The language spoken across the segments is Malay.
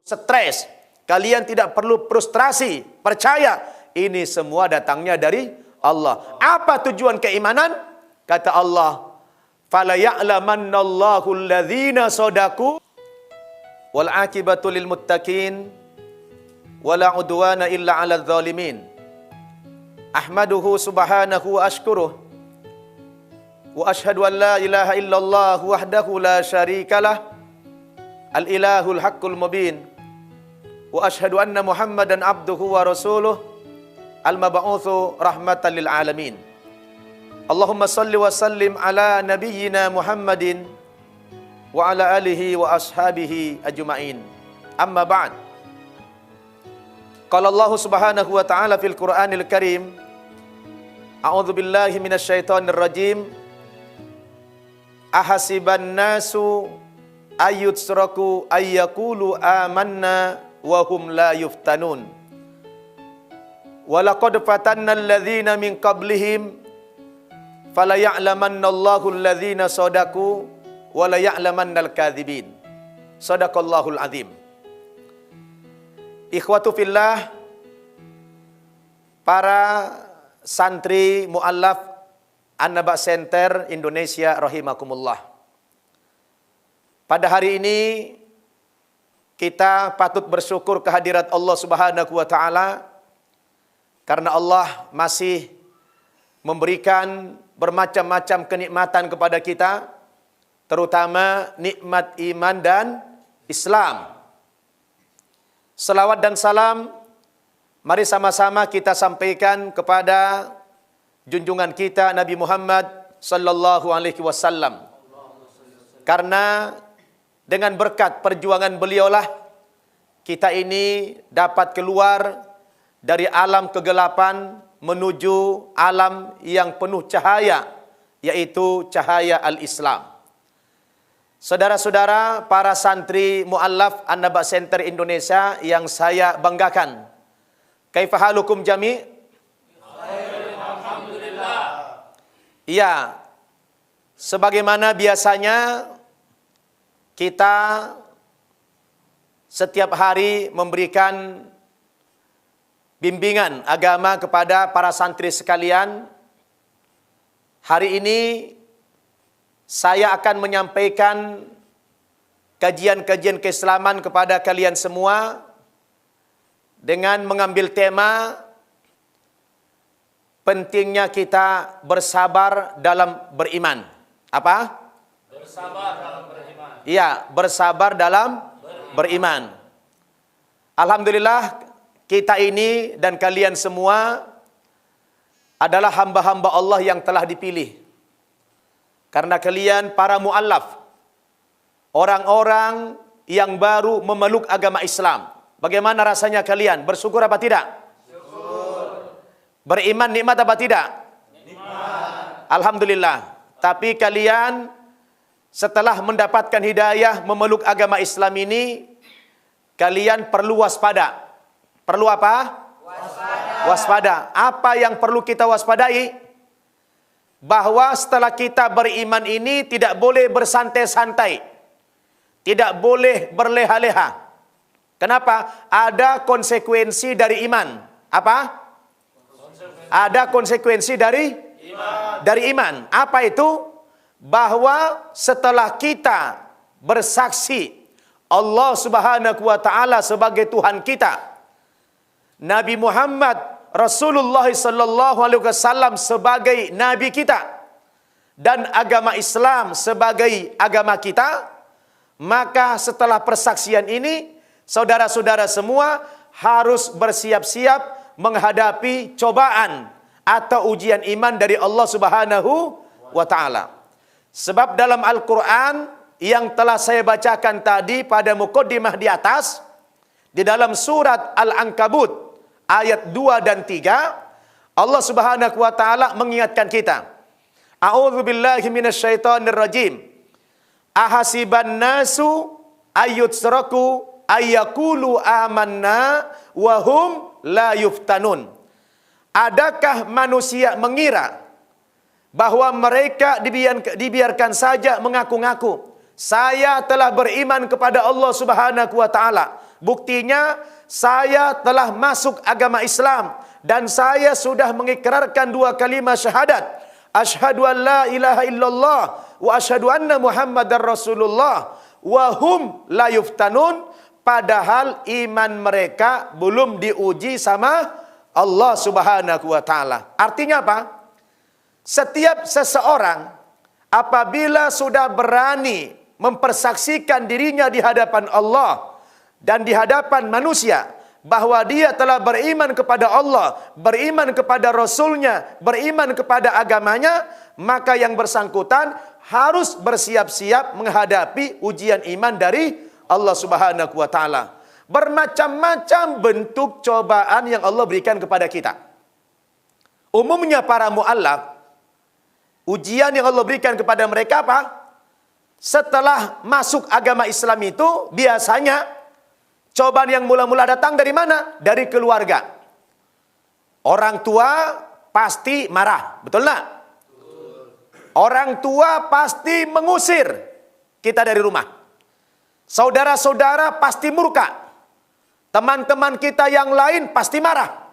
stres, kalian tidak perlu frustrasi. Percaya, ini semua datangnya dari Allah. Apa tujuan keimanan? Kata Allah, "Fala ya'lamannallahu alladhina shadaku wal 'aqibatu lil muttaqin wala 'udwana illa 'alal zalimin." Ahmaduhu subhanahu wa ashkuruh wa ashhadu an la ilaha illallah wahdahu la syarikalah al-ilahul haqqul mubin wa ashhadu anna Muhammadan abduhu wa rasuluh al-mab'utsu rahmatan lil alamin. Allahumma salli wa sallim ala nabiyyina Muhammadin wa ala alihi wa ashabihi ajma'in. Amma ba'd. Qala Allah subhanahu wa ta'ala fil Qur'anil Karim, a'udzu billahi minasyaitonir rajim. Ahasiban nasu ayyutsraku ayyaqulu amanna wa hum la yuftanun. Walaqad fatanna alladhina min qablihim fala ya'lamannallahu alladhina shadaku wa la ya'lamannal kadzibin. Shadaqallahul azim. Ikhwatu fillah, para santri muallaf An-Naba Center Indonesia rahimakumullah. Pada hari ini kita patut bersyukur kehadirat Allah Subhanahu wa taala karena Allah masih memberikan bermacam-macam kenikmatan kepada kita, terutama nikmat iman dan Islam. Selawat dan salam mari sama-sama kita sampaikan kepada junjungan kita Nabi Muhammad sallallahu alaihi wasallam. Karena dengan berkat perjuangan beliaulah kita ini dapat keluar dari alam kegelapan menuju alam yang penuh cahaya, yaitu cahaya al-Islam. Saudara-saudara, para santri muallaf An-Naba Center Indonesia yang saya banggakan. Kaifa halukum jami'? Alhamdulillah. Iya, sebagaimana biasanya kita setiap hari memberikan bimbingan agama kepada para santri sekalian. Hari ini saya akan menyampaikan kajian-kajian keislaman kepada kalian semua dengan mengambil tema pentingnya kita bersabar dalam beriman. Apa? Bersabar dalam beriman. Iya, bersabar dalam beriman. Alhamdulillah, kita ini dan kalian semua adalah hamba-hamba Allah yang telah dipilih. Karena kalian para muallaf, orang-orang yang baru memeluk agama Islam. Bagaimana rasanya kalian? Bersyukur apa tidak? Syukur. Beriman nikmat apa tidak? Nikmat. Alhamdulillah. Tapi kalian setelah mendapatkan hidayah memeluk agama Islam ini, kalian perlu waspada. Perlu apa? Waspada. Waspada. Apa yang perlu kita waspadai? Bahwa setelah kita beriman ini tidak boleh bersantai-santai. Tidak boleh berleha-leha. Kenapa? Ada konsekuensi dari iman. Apa? Ada konsekuensi dari iman. Dari iman. Apa itu? Bahwa setelah kita bersaksi Allah Subhanahu wa taala sebagai Tuhan kita, Nabi Muhammad Rasulullah sallallahu alaihi wasallam sebagai nabi kita, dan agama Islam sebagai agama kita, maka setelah persaksian ini saudara-saudara semua harus bersiap-siap menghadapi cobaan atau ujian iman dari Allah Subhanahu wa taala. Sebab dalam Al-Qur'an yang telah saya bacakan tadi pada muqaddimah di atas, di dalam surat Al-Ankabut ayat 2 dan 3, Allah Subhanahu wa taala mengingatkan kita. A'udzu billahi minasyaitonir rajim. Ahasiban nasu ayyutsraku ayyaqulu amanna wa hum la yuftanun. Adakah manusia mengira bahwa mereka dibiarkan saja mengaku-ngaku, saya telah beriman kepada Allah Subhanahu wa taala, Buktinya saya telah masuk agama Islam dan saya sudah mengikrarkan 2 kalimat syahadat. Asyhadu an la ilaha illallah wa asyhadu anna Muhammadar Rasulullah wa hum la yuftanun, padahal iman mereka belum diuji sama Allah Subhanahu wa taala. Artinya apa? Setiap seseorang apabila sudah berani mempersaksikan dirinya di hadapan Allah dan di hadapan manusia bahwa dia telah beriman kepada Allah, beriman kepada Rasulnya, beriman kepada agamanya, maka yang bersangkutan harus bersiap-siap menghadapi ujian iman dari Allah Subhanahu wa taala. Bermacam-macam bentuk cobaan yang Allah berikan kepada kita. Umumnya para mu'allaf, ujian yang Allah berikan kepada mereka apa? Setelah masuk agama Islam itu biasanya cobaan yang mula-mula datang dari mana? Dari keluarga. Orang tua pasti marah, betul tak? Orang tua pasti mengusir kita dari rumah. Saudara-saudara pasti murka. Teman-teman kita yang lain pasti marah.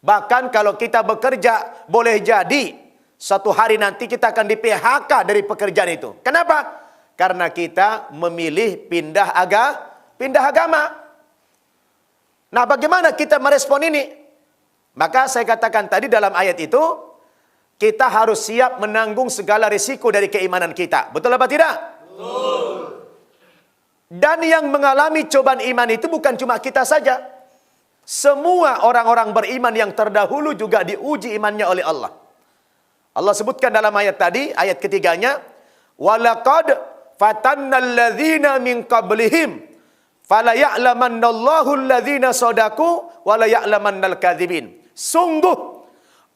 Bahkan kalau kita bekerja, boleh jadi suatu hari nanti kita akan di PHK dari pekerjaan itu. Kenapa? Karena kita memilih pindah agama. Nah, bagaimana kita merespon ini? Maka saya katakan tadi dalam ayat itu, kita harus siap menanggung segala risiko dari keimanan kita. Betul apa tidak? Betul. Dan yang mengalami cobaan iman itu bukan cuma kita saja. Semua orang-orang beriman yang terdahulu juga diuji imannya oleh Allah. Allah sebutkan dalam ayat tadi, ayat ketiganya, walaqad fatannal ladzina min qablihim fala ya'lamannallahu alladzina shadaku wala ya'lamannal kadzibin. Sungguh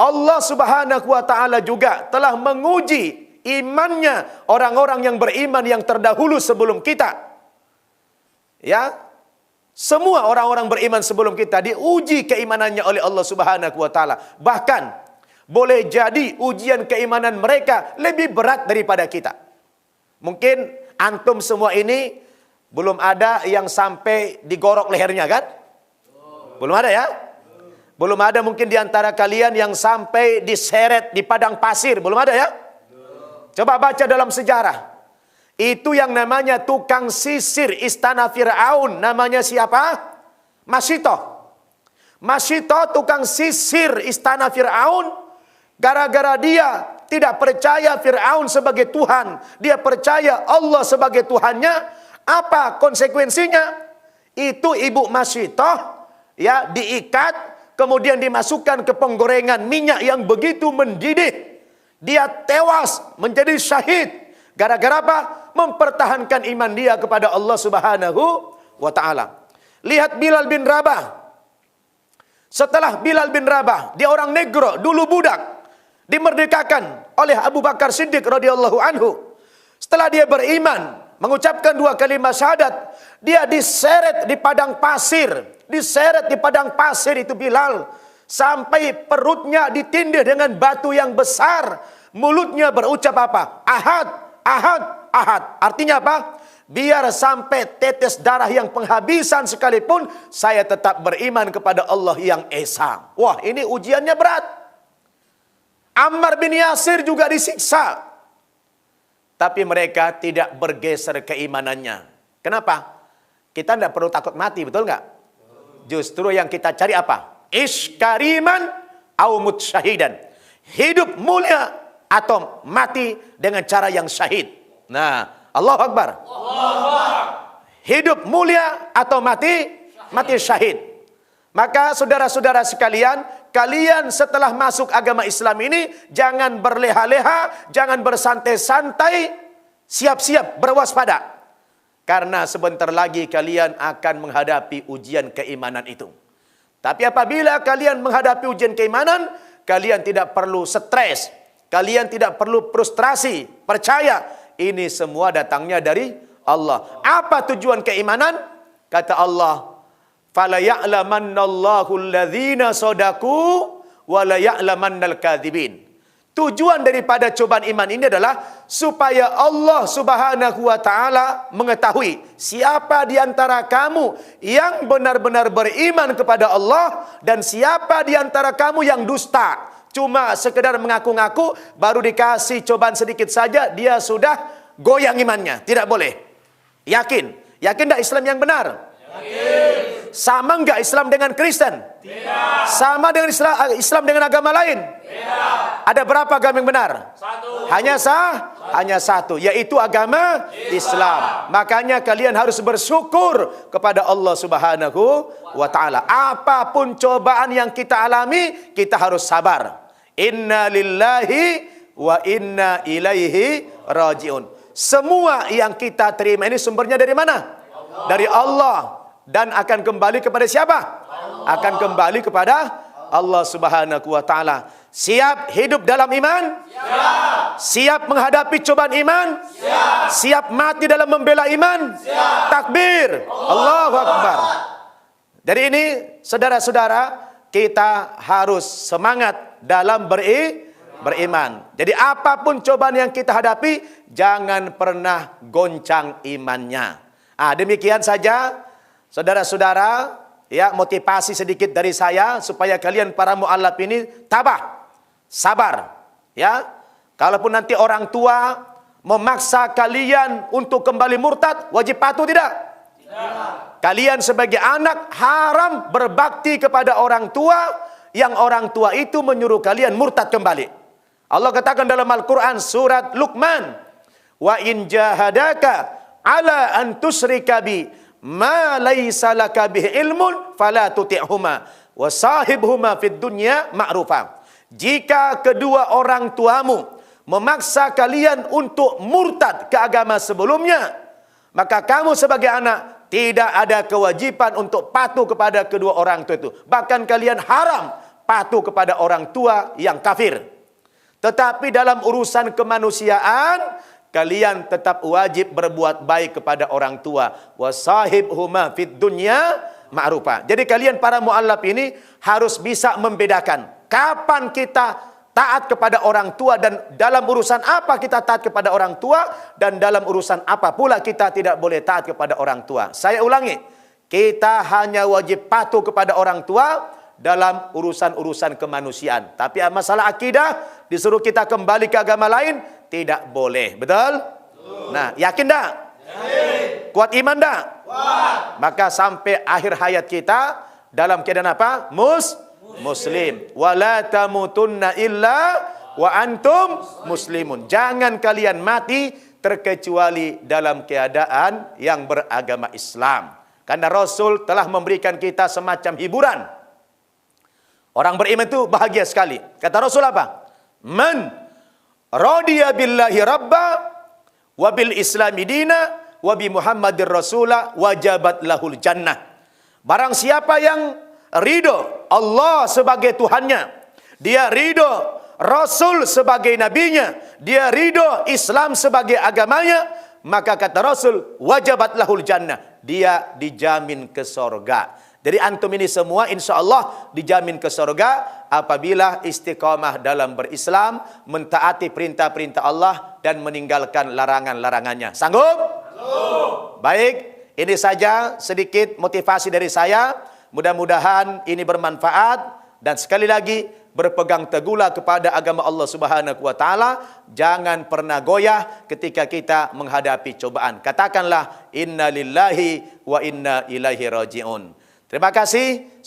Allah Subhanahu wa taala juga telah menguji imannya orang-orang yang beriman yang terdahulu sebelum kita. Ya, semua orang-orang beriman sebelum kita diuji keimanannya oleh Allah Subhanahu wa taala. Bahkan boleh jadi ujian keimanan mereka lebih berat daripada kita. Mungkin antum semua ini belum ada yang sampai digorok lehernya kan? Belum ada ya? Belum ada mungkin di antara kalian yang sampai diseret di padang pasir. Belum ada ya? Coba baca dalam sejarah. Itu yang namanya tukang sisir istana Fir'aun. Namanya siapa? Masito. Masito tukang sisir istana Fir'aun. Gara-gara dia tidak percaya Fir'aun sebagai Tuhan. Dia percaya Allah sebagai Tuhannya. Apa konsekuensinya? Itu ibu Masito ya diikat, kemudian dimasukkan ke penggorengan minyak yang begitu mendidih. Dia tewas menjadi syahid. Gara-gara apa? Mempertahankan iman dia kepada Allah Subhanahu wa taala. Lihat Bilal bin Rabah. Setelah Bilal bin Rabah, dia orang negro, dulu budak, dimerdekakan oleh Abu Bakar Siddiq radhiyallahu anhu. Setelah dia beriman, mengucapkan 2 kalimat syahadat, dia diseret di padang pasir. Diseret di padang pasir itu Bilal sampai perutnya ditindih dengan batu yang besar. Mulutnya berucap apa? Ahad, ahad, ahad. Artinya apa? Biar sampai tetes darah yang penghabisan sekalipun, saya tetap beriman kepada Allah yang Esa. Wah, ini ujiannya berat. Ammar bin Yasir juga disiksa. Tapi mereka tidak bergeser keimanannya. Kenapa? Kita tidak perlu takut mati, betul nggak? Justru yang kita cari apa? Iskariman au mut syahidan. Hidup mulia atau mati dengan cara yang syahid. Nah, Allahu Akbar. Hidup mulia atau mati syahid. Maka saudara-saudara sekalian, kalian setelah masuk agama Islam ini jangan berleha-leha, jangan bersantai-santai, siap-siap berwaspada. Karena sebentar lagi kalian akan menghadapi ujian keimanan itu. Tapi apabila kalian menghadapi ujian keimanan, kalian tidak perlu stres, kalian tidak perlu frustrasi. Percaya, ini semua datangnya dari Allah. Apa tujuan keimanan? Kata Allah, "Fala ya'lamannallahu alladzina shadaku wa la ya'lamannal kadzibin." Tujuan daripada cobaan iman ini adalah supaya Allah Subhanahu wa taala mengetahui siapa di antara kamu yang benar-benar beriman kepada Allah dan siapa di antara kamu yang dusta. Cuma sekedar mengaku-ngaku, baru dikasih cobaan sedikit saja dia sudah goyang imannya. Tidak boleh. Yakin? Yakin tak Islam yang benar? Yakin. Sama enggak Islam dengan Kristen? Tidak. Sama dengan Islam dengan agama lain? Tidak. Ada berapa agama yang benar? Satu. Hanya satu, yaitu agama Islam. Makanya kalian harus bersyukur kepada Allah Subhanahu wa taala. Apapun cobaan yang kita alami, kita harus sabar. Inna lillahi wa inna ilaihi rajiun. Semua yang kita terima ini sumbernya dari mana? Dari Allah. Dan akan kembali kepada siapa? Akan kembali kepada Allah Subhanahu wa taala. Siap hidup dalam iman? Siap. Siap menghadapi cobaan iman? Siap. Siap mati dalam membela iman? Siap. Takbir. Allahu Akbar. Dari ini, saudara-saudara, kita harus semangat dalam beriman. Jadi apapun cobaan yang kita hadapi, jangan pernah goncang imannya. Demikian saja, saudara-saudara, ya, motivasi sedikit dari saya supaya kalian para mu'allaf ini tabah, sabar, ya. Kalaupun nanti orang tua memaksa kalian untuk kembali murtad, wajib patuh tidak? Tidak. Kalian sebagai anak haram berbakti kepada orang tua yang orang tua itu menyuruh kalian murtad kembali. Allah katakan dalam Al-Quran surat Luqman, wa in jahadaka ala an tusyrika bi ma laisa laka bihi ilmun fala tuti'huma wa sahibhuma fid dunya ma'rufa. Jika kedua orang tuamu memaksa kalian untuk murtad ke agama sebelumnya, maka kamu sebagai anak tidak ada kewajiban untuk patuh kepada kedua orang tua itu. Bahkan kalian haram patuh kepada orang tua yang kafir. Tetapi dalam urusan kemanusiaan, kalian tetap wajib berbuat baik kepada orang tua. Wasahibhuma fid dunya ma'rufa. Jadi kalian para mu'allaf ini harus bisa membedakan kapan kita taat kepada orang tua dan dalam urusan apa kita taat kepada orang tua dan dalam urusan apa pula kita tidak boleh taat kepada orang tua. Saya ulangi, kita hanya wajib patuh kepada orang tua dalam urusan-urusan kemanusiaan. Tapi masalah akidah, disuruh kita kembali ke agama lain, tidak boleh. Betul? Nah, yakin tak? Yakin. Kuat iman tak? Kuat. Maka sampai akhir hayat kita dalam keadaan apa? Muslim. Wala tamutunna illa wa antum muslimun. Jangan kalian mati terkecuali dalam keadaan yang beragama Islam. Karena Rasul telah memberikan kita semacam hiburan. Orang beriman itu bahagia sekali. Kata Rasul apa? Man radiya billahi rabba wa bil islami dina wa bi Muhammadir rasula wajabat lahul jannah. Barang siapa yang ridho Allah sebagai Tuhannya, dia ridho Rasul sebagai nabinya, dia ridho Islam sebagai agamanya, maka kata Rasul wajabat lahul jannah, dia dijamin ke sorga. Jadi antum ini semua insya Allah dijamin ke surga apabila istiqamah dalam berislam, mentaati perintah-perintah Allah dan meninggalkan larangan-larangannya. Sanggup? Sanggup. Baik, ini saja sedikit motivasi dari saya. Mudah-mudahan ini bermanfaat dan sekali lagi berpegang teguhlah kepada agama Allah Subhanahu wa taala. Jangan pernah goyah ketika kita menghadapi cobaan. Katakanlah inna lillahi wa inna ilaihi rajiun. Terima kasih.